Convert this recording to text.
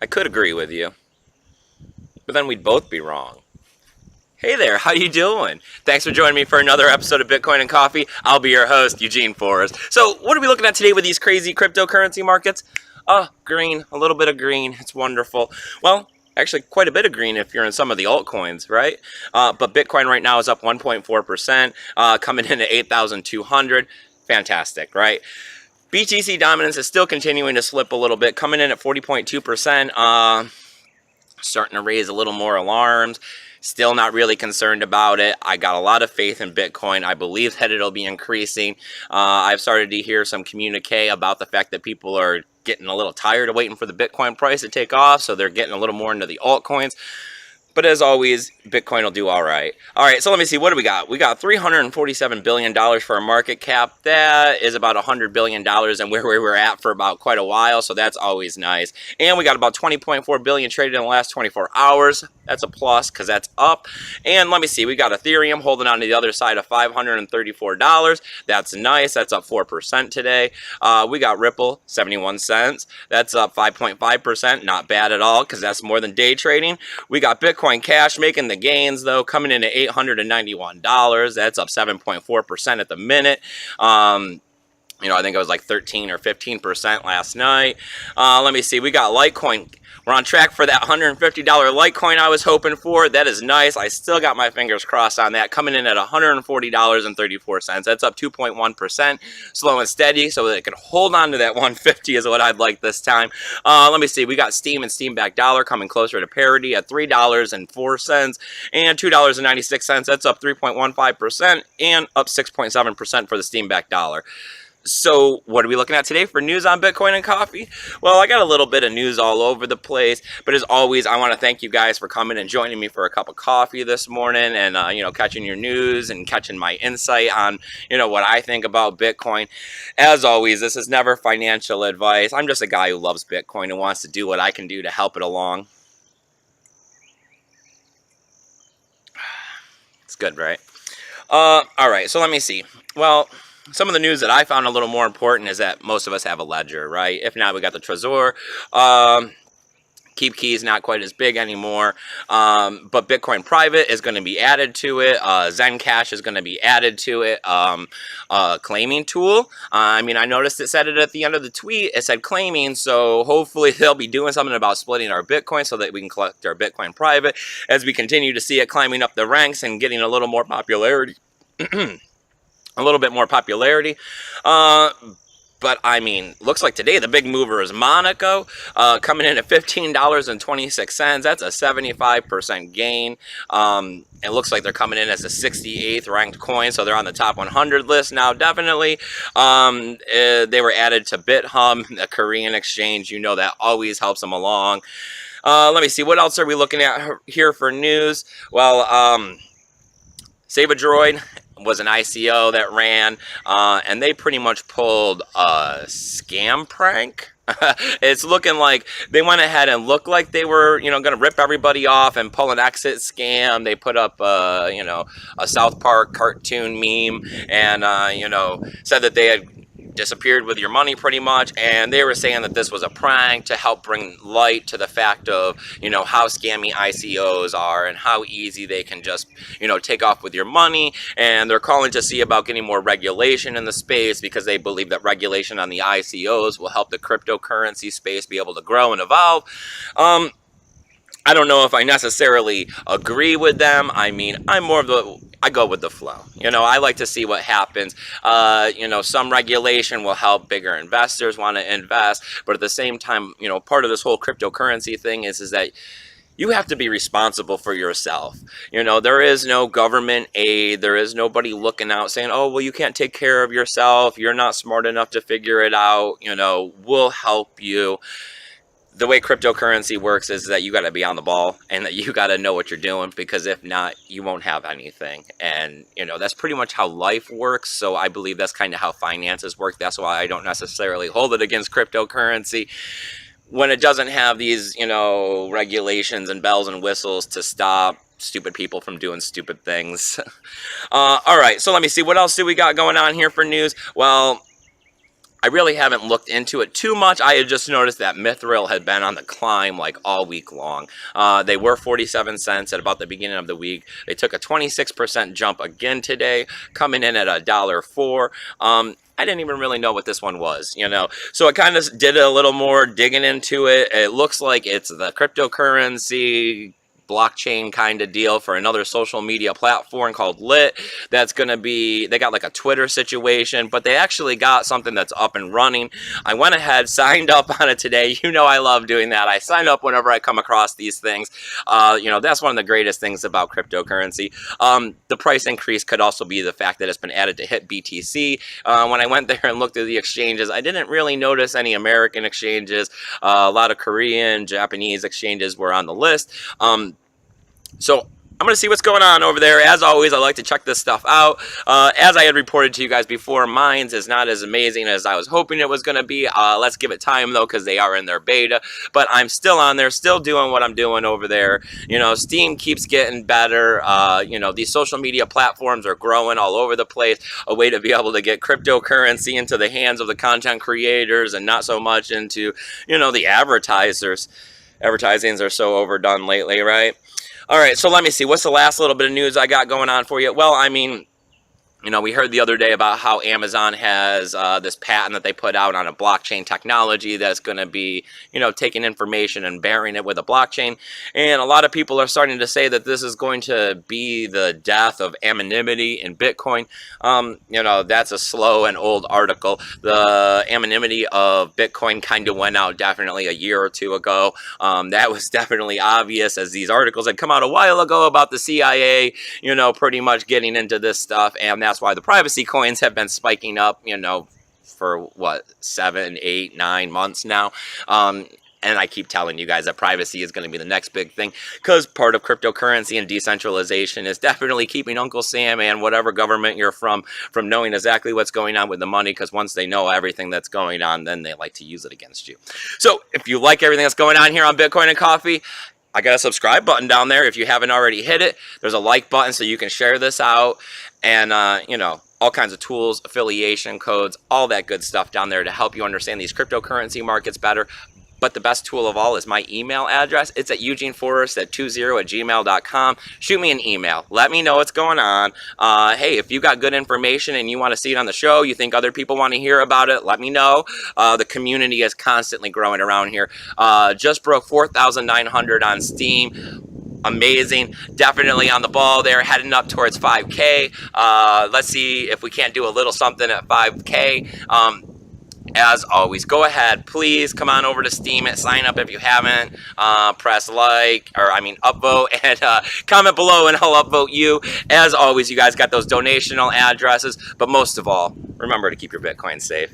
I could agree with you, but then we'd both be wrong. Hey there, how you doing? Thanks for joining me for another episode of Bitcoin and Coffee. I'll be your host, Eugene Forrest. So, what are we looking at today with these crazy cryptocurrency markets? Green, a little bit of green. It's wonderful. Well, actually quite a bit of green if you're in some of the altcoins, right? But Bitcoin right now is up 1.4%, coming in at 8,200. Fantastic, right? BTC dominance is still continuing to slip a little bit, coming in at 40.2%, starting to raise a little more alarms. Still not really concerned about it. I got a lot of faith in Bitcoin. I believe that it'll be increasing. I've started to hear some communique about the fact that people are getting a little tired of waiting for the Bitcoin price to take off, so they're getting a little more into the altcoins. But as always, Bitcoin will do all right. All right, so let me see. What do we got? We got $347 billion for a market cap. That is about $100 billion and where we were at for about quite a while, so that's always nice. And we got about $20.4 billion traded in the last 24 hours. That's a plus because that's up. And let me see. We got Ethereum holding on to the other side of $534. That's nice. That's up 4% today. We got Ripple, 71 cents. That's up 5.5%. Not bad at all because that's more than day trading. We got Bitcoin Cash making the gains, though, coming in at $891. That's up 7.4% at the minute. I think it was like 13 or 15% last night. Let me see. We got Litecoin. We're on track for that $150 Litecoin I was hoping for. That is nice. I still got my fingers crossed on that. Coming in at $140.34. That's up 2.1%. Slow and steady so that it can hold on to that 150 is what I'd like this time. Let me see. We got Steam and Steam backed dollar coming closer to parity at $3.04 and $2.96. That's up 3.15% and up 6.7% for the Steam backed dollar. So what are we looking at today for news on Bitcoin and coffee? Well, I got a little bit of news all over the place, but as always, I want to thank you guys for coming and joining me for a cup of coffee this morning and, catching your news and catching my insight on, what I think about Bitcoin. As always, this is never financial advice. I'm just a guy who loves Bitcoin and wants to do what I can do to help it along. It's good, right? All right, so let me see. Well, some of the news that I found a little more important is that most of us have a ledger, right? If not, we got the Trezor. Keep Key is not quite as big anymore, but Bitcoin Private is going to be added to it. Zencash is going to be added to it. Claiming tool. I noticed it said it at the end of the tweet. It said claiming, so hopefully they'll be doing something about splitting our Bitcoin so that we can collect our Bitcoin Private as we continue to see it climbing up the ranks and getting a little more popularity. A little bit more popularity. But looks like today the big mover is Monaco, coming in at $15.26. That's a 75% gain. It looks like they're coming in as the 68th ranked coin, so they're on the top 100 list now, definitely. They were added to BitHub, the Korean exchange. That always helps them along. Let me see, what else are we looking at here for news? Well, Save a Droid was an ICO that ran, and they pretty much pulled a scam prank. It's looking like they went ahead and looked like they were, going to rip everybody off and pull an exit scam. They put up, a South Park cartoon meme and, said that they had disappeared with your money pretty much, and they were saying that this was a prank to help bring light to the fact of how scammy ICOs are and how easy they can just take off with your money. And they're calling to see about getting more regulation in the space because they believe that regulation on the ICOs will help the cryptocurrency space be able to grow and evolve. I don't know if I necessarily agree with them. I'm more of I go with the flow. I like to see what happens. Some regulation will help bigger investors want to invest, but at the same time, part of this whole cryptocurrency thing is that you have to be responsible for yourself. There is no government aid. There is nobody looking out saying, oh, well, you can't take care of yourself. You're not smart enough to figure it out. We'll help you. The way cryptocurrency works is that you got to be on the ball and that you got to know what you're doing, because if not, you won't have anything. And, that's pretty much how life works. So I believe that's kind of how finances work. That's why I don't necessarily hold it against cryptocurrency when it doesn't have these, regulations and bells and whistles to stop stupid people from doing stupid things. All right, so let me see. What else do we got going on here for news? Well, I really haven't looked into it too much. I had just noticed that Mithril had been on the climb like all week long. They were 47 cents at about the beginning of the week. They took a 26% jump again today, coming in at $1.04. I didn't even really know what this one was, you know. So I kind of did a little more digging into it. It looks like it's the cryptocurrency blockchain kind of deal for another social media platform called Lit. That's going to be, they got like a Twitter situation, but they actually got something that's up and running. I went ahead, signed up on it today. You know I love doing that. I sign up whenever I come across these things. You know, that's one of the greatest things about cryptocurrency. The price increase could also be the fact that it's been added to hit BTC. When I went there and looked at the exchanges, I didn't really notice any American exchanges. A lot of Korean, Japanese exchanges were on the list. So I'm going to see what's going on over there. As always, I like to check this stuff out. As I had reported to you guys before, mine's is not as amazing as I was hoping it was going to be. Let's give it time, though, because they are in their beta. But I'm still on there, still doing what I'm doing over there. You know, Steam keeps getting better. You know, these social media platforms are growing all over the place. A way to be able to get cryptocurrency into the hands of the content creators and not so much into, you know, the advertisers. Advertisings are so overdone lately, right? All right, so let me see. What's the last little bit of news I got going on for you? Well, I mean, you know, we heard the other day about how Amazon has this patent that they put out on a blockchain technology that's going to be, you know, taking information and bearing it with a blockchain. And a lot of people are starting to say that this is going to be the death of anonymity in Bitcoin. You know, that's a slow and old article. The anonymity of Bitcoin kind of went out definitely a year or two ago. That was definitely obvious, as these articles had come out a while ago about the CIA, you know, pretty much getting into this stuff. And that's why the privacy coins have been spiking up, you know, for what, 7, 8, 9 months now. And I keep telling you guys that privacy is going to be the next big thing, because part of cryptocurrency and decentralization is definitely keeping Uncle Sam and whatever government you're from knowing exactly what's going on with the money, because once they know everything that's going on, then they like to use it against you. So if you like everything that's going on here on Bitcoin and Coffee, I got a subscribe button down there. If you haven't already hit it, there's a like button so you can share this out. And, you know, all kinds of tools, affiliation codes, all that good stuff down there to help you understand these cryptocurrency markets better. But the best tool of all is my email address. It's at eugeneforrest20@gmail.com. Shoot me an email. Let me know what's going on. Hey, if you got good information and you want to see it on the show, you think other people want to hear about it, let me know. The community is constantly growing around here. Just broke 4,900 on Steam. Amazing. Definitely on the ball there, heading up towards 5K. Let's see if we can't do a little something at 5K. As always, go ahead, please come on over to Steam and sign up if you haven't. Press like, or I mean upvote, and comment below and I'll upvote you. As always, you guys got those donational addresses, but most of all, remember to keep your Bitcoin safe.